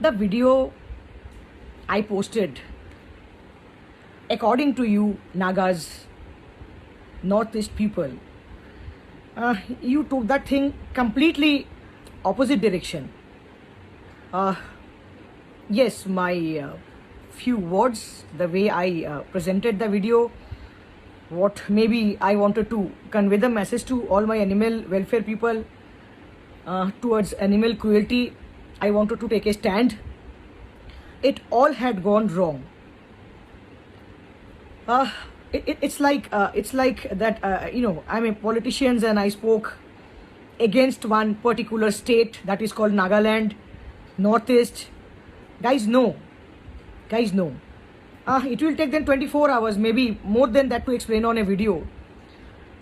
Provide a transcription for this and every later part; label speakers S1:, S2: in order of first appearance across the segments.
S1: The video I posted, according to you, Nagas, Northeast people, you took that thing completely opposite direction. Yes, my few words, the way I presented the video, what maybe I wanted to convey the message to all my animal welfare people towards animal cruelty. I wanted to take a stand. It all had gone wrong. It's like that. I'm a politician and I spoke against one particular state that is called Nagaland, Northeast. Guys, no. It will take them 24 hours, maybe more than that, to explain on a video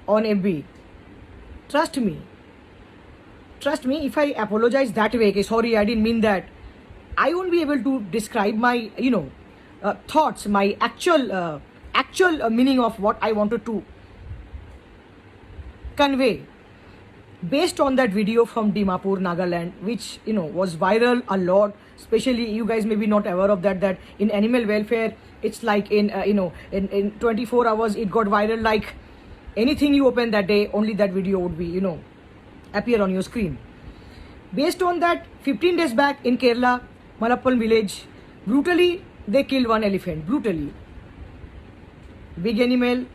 S1: on FB. Trust me, if I apologize that way, okay, sorry, I didn't mean that, I won't be able to describe my, thoughts, my actual meaning of what I wanted to convey based on that video from Dimapur, Nagaland, which was viral a lot. Especially you guys may be not aware of that in animal welfare, it's like in 24 hours it got viral. Like anything you open that day, only that video would be appear on your screen. Based on that, 15 days back in Kerala, Malappam village, brutally they killed one elephant. Brutally, big animal.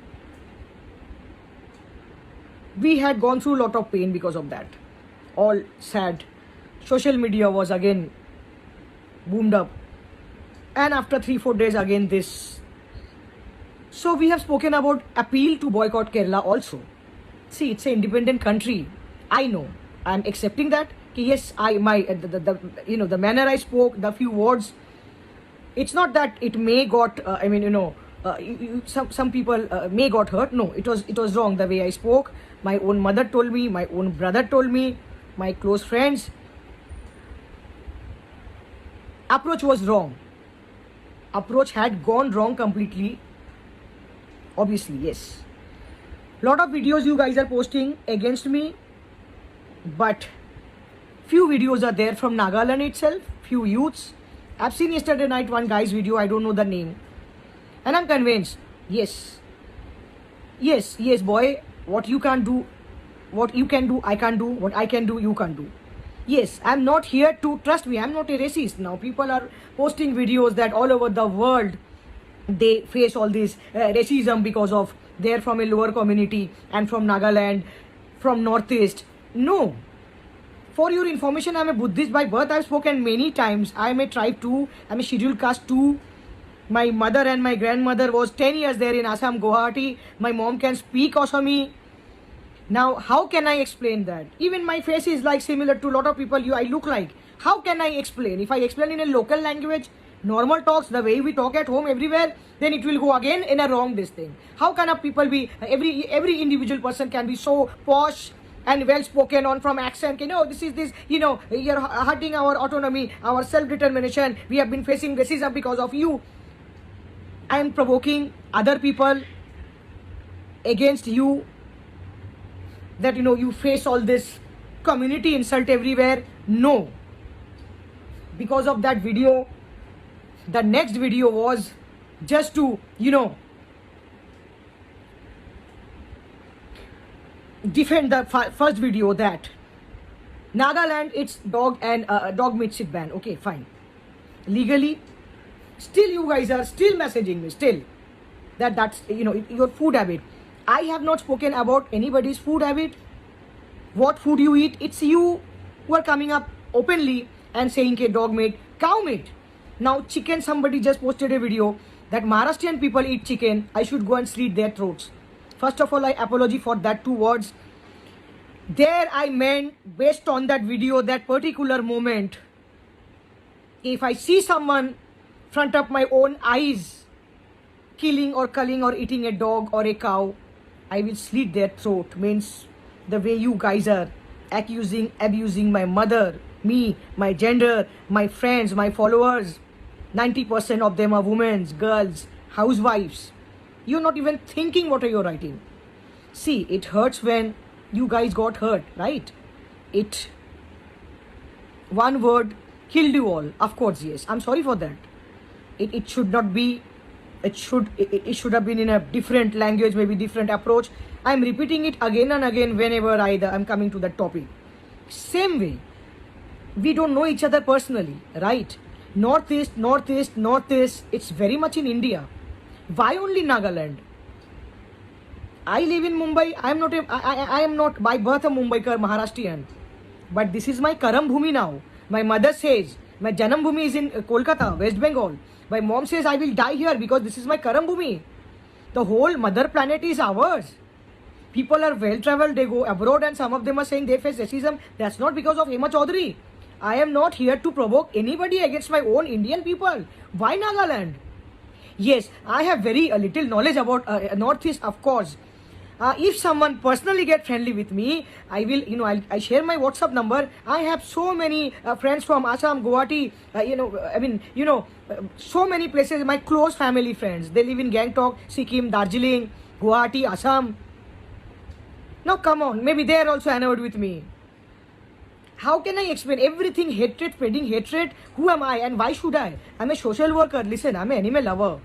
S1: We had gone through a lot of pain because of that. All sad. Social media was again boomed up, and after 3-4 days again this. So we have spoken about appeal to boycott Kerala also. See, it's an independent country. I know, I'm accepting that. Yes, the manner I spoke, the few words, it's not that it may got some people may got hurt. No, it was wrong the way I spoke. My own mother told me, my own brother told me, my close friends. Approach was wrong. Approach had gone wrong completely. Obviously, yes. Lot of videos you guys are posting against me, but few videos are there from Nagaland itself, few youths. I've seen yesterday night one guy's video, I don't know the name, and I'm convinced, yes boy, what you can do, I can do. What I can do, you can do. Yes, I'm not here to, trust me, I'm not a racist. Now people are posting videos that all over the world they face all this racism because of they're from a lower community and from Nagaland, from Northeast. No. For your information, I'm a Buddhist by birth. I've spoken many times. I'm a tribe too. I'm a scheduled caste too. My mother and my grandmother was 10 years there in Assam, Guwahati. My mom can speak Assamese. Now, how can I explain that? Even my face is like similar to a lot of people I look like. How can I explain? If I explain in a local language, normal talks, the way we talk at home everywhere, then it will go again in a wrong this thing. How can a people be, every individual person can be so posh and well spoken on from accent, you're hurting our autonomy, our self-determination. We have been facing racism because of you. I am provoking other people against you, that you face all this community insult everywhere. No. Because of that video, the next video was just to defend the first video, that Nagaland, it's dog and dog meat sit ban. Okay, fine. Legally, still you guys are still messaging me, still that's your food habit. I have not spoken about anybody's food habit, what food you eat. It's you who are coming up openly and saying dog meat, cow meat. Now chicken, somebody just posted a video that Maharashtrian people eat chicken. I should go and slit their throats. First of all, I apology for that 2 words. There I meant, based on that video, that particular moment, if I see someone front of my own eyes killing or culling or eating a dog or a cow, I will slit their throat. Means the way you guys are abusing my mother, me, my gender, my friends, my followers. 90% of them are women, girls, housewives. You're not even thinking what are you writing. See, it hurts when you guys got hurt, right? One word killed you all. Of course, yes. I'm sorry for that. It should not be. It should have been in a different language, maybe different approach. I'm repeating it again and again whenever I'm coming to that topic. Same way, we don't know each other personally, right? Northeast. It's very much in India. Why only Nagaland? I live in Mumbai. I am not by birth a Mumbaikar, Maharashtrian. But this is my Karam Bhumi now. My mother says my Janam Bhumi is in Kolkata, West Bengal. My mom says I will die here because this is my Karam Bhumi. The whole mother planet is ours. People are well traveled, they go abroad, and some of them are saying they face racism. That's not because of Hema Chaudhary. I am not here to provoke anybody against my own Indian people. Why Nagaland? Yes, I have very little knowledge about Northeast, of course. If someone personally get friendly with me, I will, I share my WhatsApp number. I have so many friends from Assam, Guwahati, so many places, my close family friends. They live in Gangtok, Sikkim, Darjeeling, Guwahati, Assam. Now come on, maybe they are also annoyed with me. How can I explain everything? Hatred, spreading hatred. Who am I and why should I? I'm a social worker. Listen, I'm an animal lover.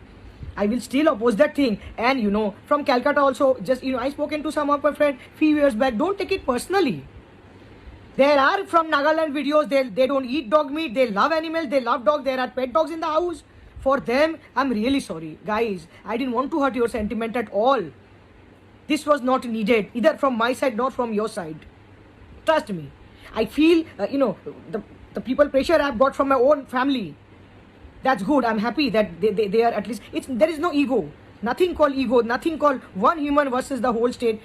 S1: I will still oppose that thing. And from Calcutta also, just I spoken to some of my friends few years back. Don't take it personally. There are from Nagaland videos, they don't eat dog meat, they love animals, they love dogs, there are pet dogs in the house. For them, I'm really sorry. Guys, I didn't want to hurt your sentiment at all. This was not needed, either from my side nor from your side. Trust me. I feel, the people pressure I've got from my own family. That's good. I'm happy that they are at least, there is no ego. Nothing called ego, nothing called one human versus the whole state.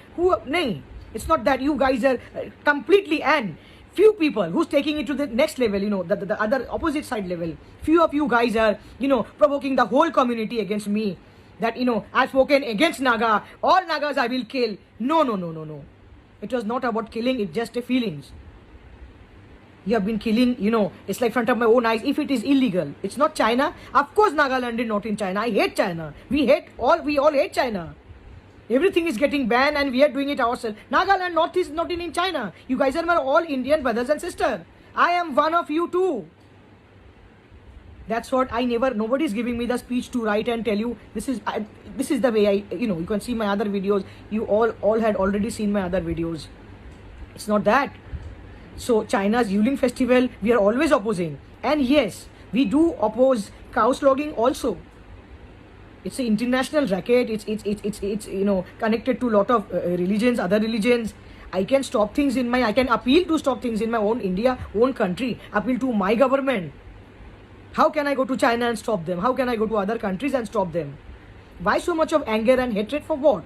S1: It's not that. You guys are completely, and few people who's taking it to the next level, the other opposite side level. Few of you guys are, provoking the whole community against me. That, I've spoken against Naga. All Nagas I will kill. No. It was not about killing. It's just a feelings. You have been killing, it's like front of my own eyes. If it is illegal, it's not China. Of course, Nagaland is not in China. I hate China. We all hate China. Everything is getting banned and we are doing it ourselves. Nagaland, Northeast is not in China. You guys are my all Indian brothers and sisters. I am one of you too. That's what nobody is giving me the speech to write and tell you, this is the way you can see my other videos. You all had already seen my other videos. It's not that. So China's Yulin festival, we are always opposing. And yes, we do oppose cow slogging also. It's an international racket. It's connected to a lot of religions, other religions. I can appeal to stop things in my own India, own country. Appeal to my government. How can I go to China and stop them? How can I go to other countries and stop them? Why so much of anger and hatred for what?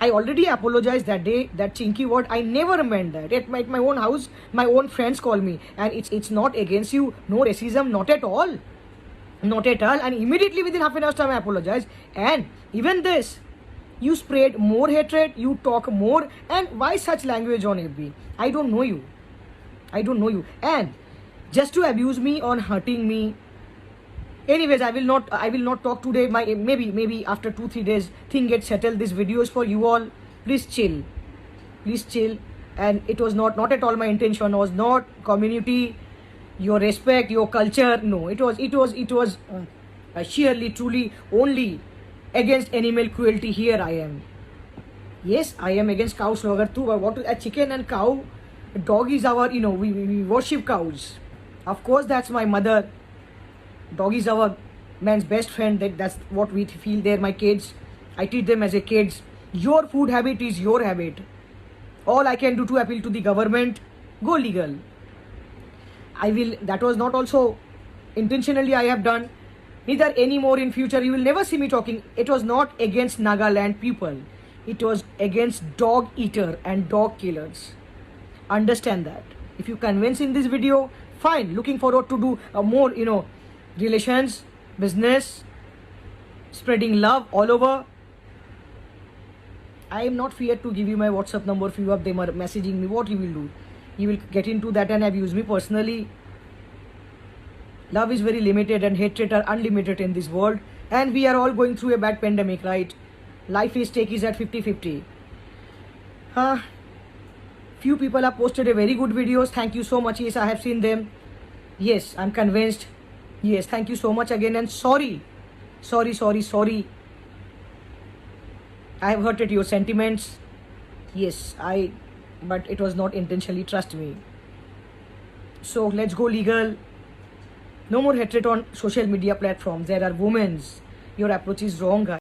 S1: I already apologized that day, that chinky word. I never meant that. At my own house, my own friends call me. And it's not against you. No racism, not at all. Not at all. And immediately within half an hour's time, I apologized. And even this, you spread more hatred, you talk more. And why such language on FB? I don't know you. And just to abuse me or hurting me. Anyways, I will not talk today. Maybe after 2-3 days thing gets settled. This video is for you all. Please chill. And it was not at all my intention. Was not community, your respect, your culture. No, it was sheerly, truly only against animal cruelty. Here I am. Yes, I am against cow slaughter too. But a chicken and cow, dog is our. We worship cows. Of course, that's my mother. Dog is our man's best friend. That's what we feel. They're my kids. I treat them as a kids. Your food habit is your habit. All I can do to appeal to the government, go legal. That was not also intentionally I have done. Neither anymore in future. You will never see me talking. It was not against Nagaland people. It was against dog eater and dog killers. Understand that. If you convince in this video, fine. Looking forward to do more, relations, business, spreading love all over. I am not feared to give you my WhatsApp number. Few of them are messaging me. What you will do? You will get into that and abuse me personally. Love is very limited and hatred are unlimited in this world. And we are all going through a bad pandemic, right? Life is at 50-50. Few people have posted a very good videos. Thank you so much. Yes, I have seen them. Yes, I'm convinced. Yes, thank you so much again, and sorry. I have hurted your sentiments. Yes, but it was not intentionally, trust me. So let's go legal. No more hatred on social media platforms. There are women's. Your approach is wrong, guys.